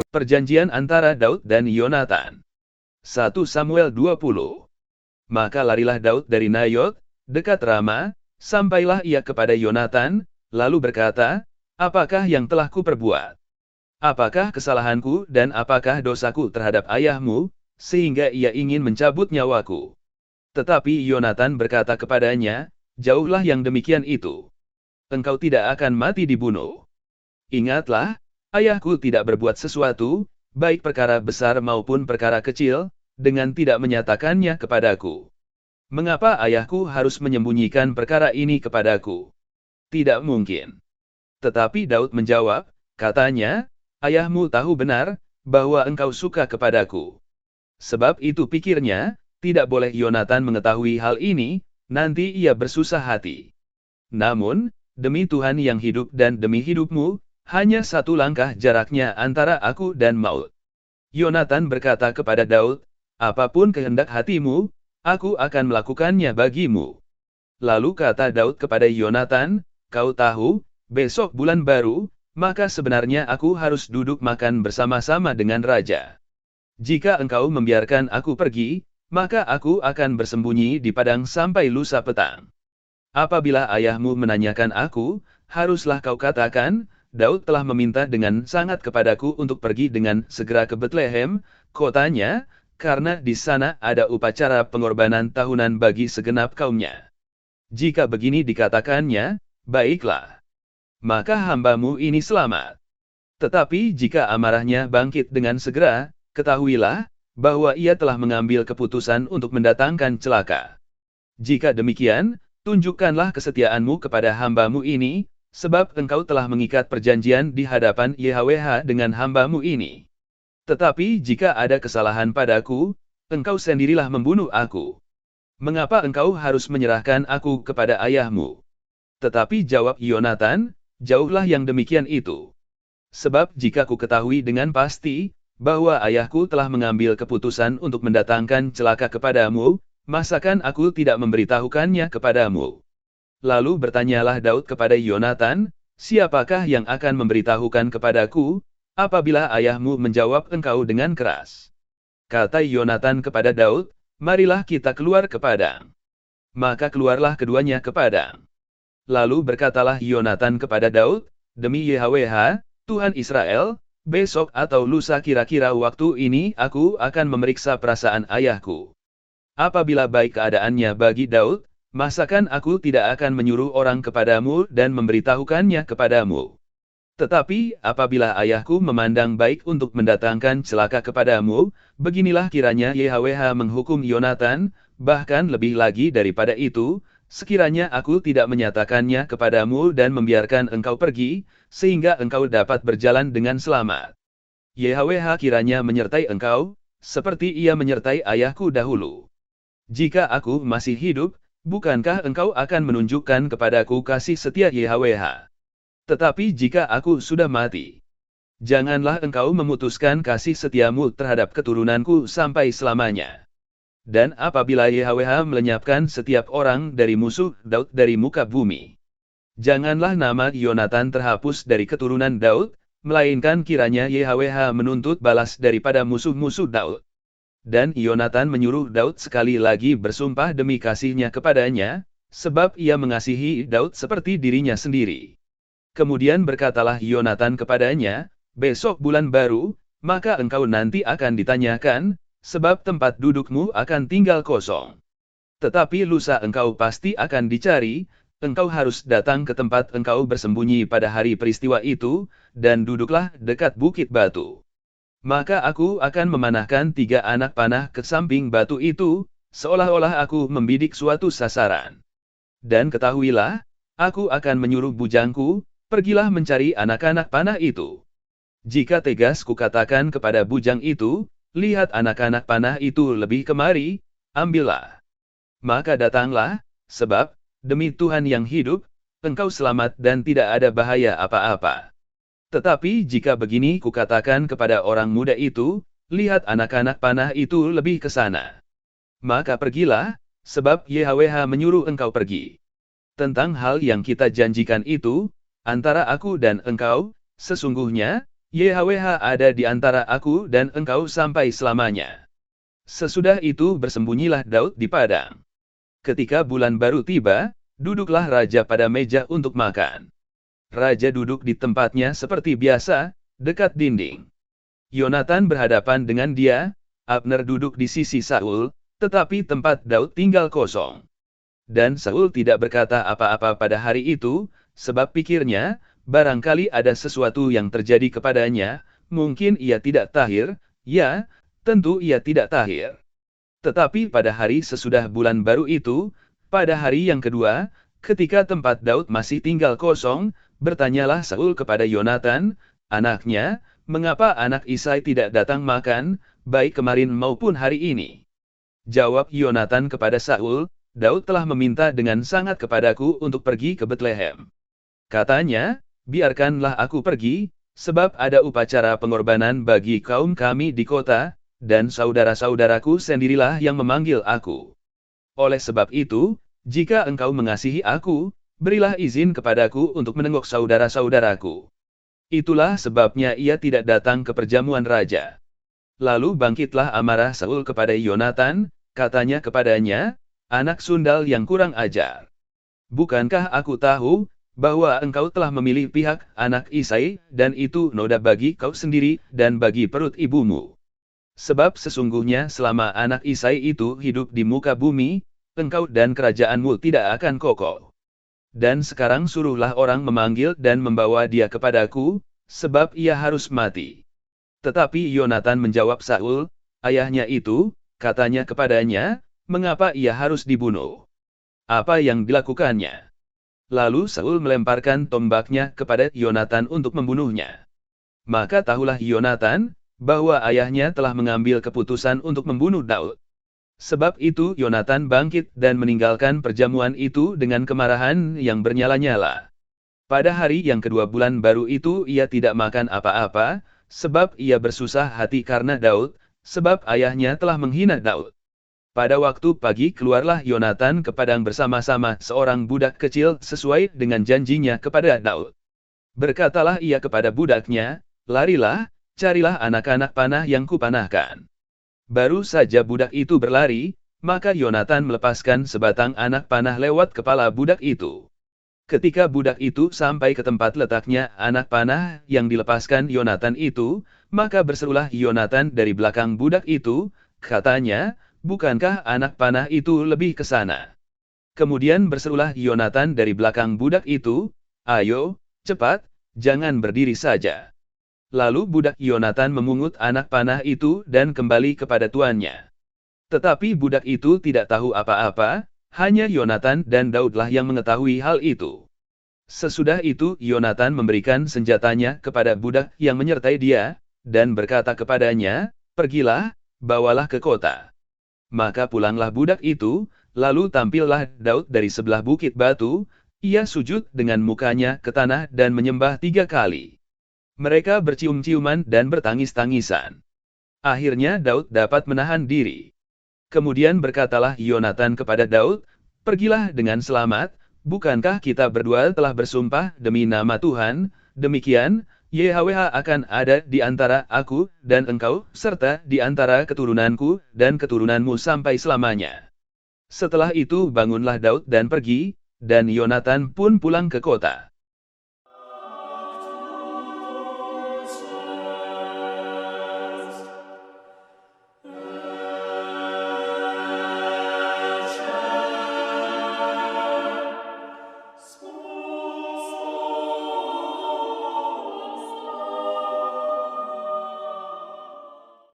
Perjanjian antara Daud dan Yonatan. 1 Samuel 20. Maka larilah Daud dari Nayot, dekat Rama, sampailah ia kepada Yonatan, lalu berkata, "Apakah yang telah kuperbuat? Apakah kesalahanku dan apakah dosaku terhadap ayahmu, sehingga ia ingin mencabut nyawaku?" Tetapi Yonatan berkata kepadanya, "Jauhlah yang demikian itu. Engkau tidak akan mati dibunuh. Ingatlah, ayahku tidak berbuat sesuatu, baik perkara besar maupun perkara kecil, dengan tidak menyatakannya kepadaku. Mengapa ayahku harus menyembunyikan perkara ini kepadaku? Tidak mungkin." Tetapi Daud menjawab, katanya, "Ayahmu tahu benar, bahwa engkau suka kepadaku. Sebab itu pikirnya, tidak boleh Yonatan mengetahui hal ini, nanti ia bersusah hati. Namun, demi Tuhan yang hidup dan demi hidupmu, hanya satu langkah jaraknya antara aku dan maut." Yonatan berkata kepada Daud, "Apapun kehendak hatimu, aku akan melakukannya bagimu." Lalu kata Daud kepada Yonatan, "Kau tahu, besok bulan baru, maka sebenarnya aku harus duduk makan bersama-sama dengan raja. Jika engkau membiarkan aku pergi, maka aku akan bersembunyi di padang sampai lusa petang. Apabila ayahmu menanyakan aku, haruslah kau katakan, Daud telah meminta dengan sangat kepadaku untuk pergi dengan segera ke Betlehem, kotanya, karena di sana ada upacara pengorbanan tahunan bagi segenap kaumnya. Jika begini dikatakannya, baiklah. Maka hambamu ini selamat. Tetapi jika amarahnya bangkit dengan segera, ketahuilah, bahwa ia telah mengambil keputusan untuk mendatangkan celaka. Jika demikian, tunjukkanlah kesetiaanmu kepada hambamu ini, sebab engkau telah mengikat perjanjian di hadapan YHWH dengan hambamu ini. Tetapi jika ada kesalahan padaku, engkau sendirilah membunuh aku. Mengapa engkau harus menyerahkan aku kepada ayahmu?" Tetapi jawab Yonatan, "Jauhlah yang demikian itu. Sebab jika ku ketahui dengan pasti, bahwa ayahku telah mengambil keputusan untuk mendatangkan celaka kepadamu, masakan aku tidak memberitahukannya kepadamu?" Lalu bertanyalah Daud kepada Yonatan, "Siapakah yang akan memberitahukan kepadaku, apabila ayahmu menjawab engkau dengan keras?" Kata Yonatan kepada Daud, "Marilah kita keluar ke padang." Maka keluarlah keduanya ke padang. Lalu berkatalah Yonatan kepada Daud, "Demi YHWH, Tuhan Israel, besok atau lusa kira-kira waktu ini aku akan memeriksa perasaan ayahku. Apabila baik keadaannya bagi Daud, masakan aku tidak akan menyuruh orang kepadamu dan memberitahukannya kepadamu. Tetapi apabila ayahku memandang baik untuk mendatangkan celaka kepadamu, beginilah kiranya YHWH menghukum Yonatan, bahkan lebih lagi daripada itu, sekiranya aku tidak menyatakannya kepadamu dan membiarkan engkau pergi, sehingga engkau dapat berjalan dengan selamat. YHWH kiranya menyertai engkau, seperti ia menyertai ayahku dahulu. Jika aku masih hidup, bukankah engkau akan menunjukkan kepadaku kasih setia YHWH? Tetapi jika aku sudah mati, janganlah engkau memutuskan kasih setiamu terhadap keturunanku sampai selamanya. Dan apabila YHWH melenyapkan setiap orang dari musuh Daud dari muka bumi, janganlah nama Yonatan terhapus dari keturunan Daud, melainkan kiranya YHWH menuntut balas daripada musuh-musuh Daud." Dan Yonatan menyuruh Daud sekali lagi bersumpah demi kasihnya kepadanya, sebab ia mengasihi Daud seperti dirinya sendiri. Kemudian berkatalah Yonatan kepadanya, "Besok bulan baru, maka engkau nanti akan ditanyakan, sebab tempat dudukmu akan tinggal kosong. Tetapi lusa engkau pasti akan dicari, engkau harus datang ke tempat engkau bersembunyi pada hari peristiwa itu, dan duduklah dekat bukit batu. Maka aku akan memanahkan 3 anak panah ke samping batu itu, seolah-olah aku membidik suatu sasaran. Dan ketahuilah, aku akan menyuruh bujangku, pergilah mencari anak-anak panah itu. Jika tegas kukatakan kepada bujang itu, lihat anak-anak panah itu lebih kemari, ambillah. Maka datanglah, sebab, demi Tuhan yang hidup, engkau selamat dan tidak ada bahaya apa-apa. Tetapi jika begini kukatakan kepada orang muda itu, lihat anak-anak panah itu lebih ke sana. Maka pergilah, sebab YHWH menyuruh engkau pergi. Tentang hal yang kita janjikan itu, antara aku dan engkau, sesungguhnya, YHWH ada di antara aku dan engkau sampai selamanya. Sesudah itu bersembunyilah Daud di padang. Ketika bulan baru tiba, duduklah raja pada meja untuk makan. Raja duduk di tempatnya seperti biasa, dekat dinding. Yonatan berhadapan dengan dia, Abner duduk di sisi Saul, tetapi tempat Daud tinggal kosong. Dan Saul tidak berkata apa-apa pada hari itu, sebab pikirnya, barangkali ada sesuatu yang terjadi kepadanya, mungkin ia tidak tahir, ya, tentu ia tidak tahir. Tetapi pada hari sesudah bulan baru itu, pada hari yang kedua, ketika tempat Daud masih tinggal kosong, bertanyalah Saul kepada Yonatan, anaknya, mengapa anak Isai tidak datang makan, baik kemarin maupun hari ini? Jawab Yonatan kepada Saul, Daud telah meminta dengan sangat kepadaku untuk pergi ke Betlehem. Katanya, biarkanlah aku pergi, sebab ada upacara pengorbanan bagi kaum kami di kota, dan saudara-saudaraku sendirilah yang memanggil aku. Oleh sebab itu, jika engkau mengasihi aku, berilah izin kepadaku untuk menengok saudara-saudaraku. Itulah sebabnya ia tidak datang ke perjamuan raja. Lalu bangkitlah amarah Saul kepada Yonatan, katanya kepadanya, anak sundal yang kurang ajar. Bukankah aku tahu, bahwa engkau telah memilih pihak anak Isai, dan itu noda bagi kau sendiri, dan bagi perut ibumu. Sebab sesungguhnya selama anak Isai itu hidup di muka bumi, engkau dan kerajaanmu tidak akan kokoh. Dan sekarang suruhlah orang memanggil dan membawa dia kepadaku, sebab ia harus mati. Tetapi Yonatan menjawab Saul, ayahnya itu, katanya kepadanya, mengapa ia harus dibunuh? Apa yang dilakukannya? Lalu Saul melemparkan tombaknya kepada Yonatan untuk membunuhnya. Maka tahulah Yonatan, bahwa ayahnya telah mengambil keputusan untuk membunuh Daud. Sebab itu Yonatan bangkit dan meninggalkan perjamuan itu dengan kemarahan yang bernyala-nyala. Pada hari yang kedua bulan baru itu ia tidak makan apa-apa, sebab ia bersusah hati karena Daud, sebab ayahnya telah menghina Daud. Pada waktu pagi keluarlah Yonatan ke padang bersama-sama seorang budak kecil sesuai dengan janjinya kepada Daud. Berkatalah ia kepada budaknya, larilah, carilah anak-anak panah yang kupanahkan. Baru saja budak itu berlari, maka Yonatan melepaskan sebatang anak panah lewat kepala budak itu. Ketika budak itu sampai ke tempat letaknya anak panah yang dilepaskan Yonatan itu, maka berserulah Yonatan dari belakang budak itu, katanya, bukankah anak panah itu lebih ke sana? Kemudian berserulah Yonatan dari belakang budak itu, ayo, cepat, jangan berdiri saja. Lalu budak Yonatan memungut anak panah itu dan kembali kepada tuannya. Tetapi budak itu tidak tahu apa-apa, hanya Yonatan dan Daudlah yang mengetahui hal itu. Sesudah itu Yonatan memberikan senjatanya kepada budak yang menyertai dia, dan berkata kepadanya, pergilah, bawalah ke kota. Maka pulanglah budak itu, lalu tampillah Daud dari sebelah bukit batu, ia sujud dengan mukanya ke tanah dan menyembah 3 kali. Mereka bercium-ciuman dan bertangis-tangisan. Akhirnya Daud dapat menahan diri. Kemudian berkatalah Yonatan kepada Daud, pergilah dengan selamat, bukankah kita berdua telah bersumpah demi nama Tuhan, demikian, YHWH akan ada di antara aku dan engkau, serta di antara keturunanku dan keturunanmu sampai selamanya. Setelah itu bangunlah Daud dan pergi, dan Yonatan pun pulang ke kota.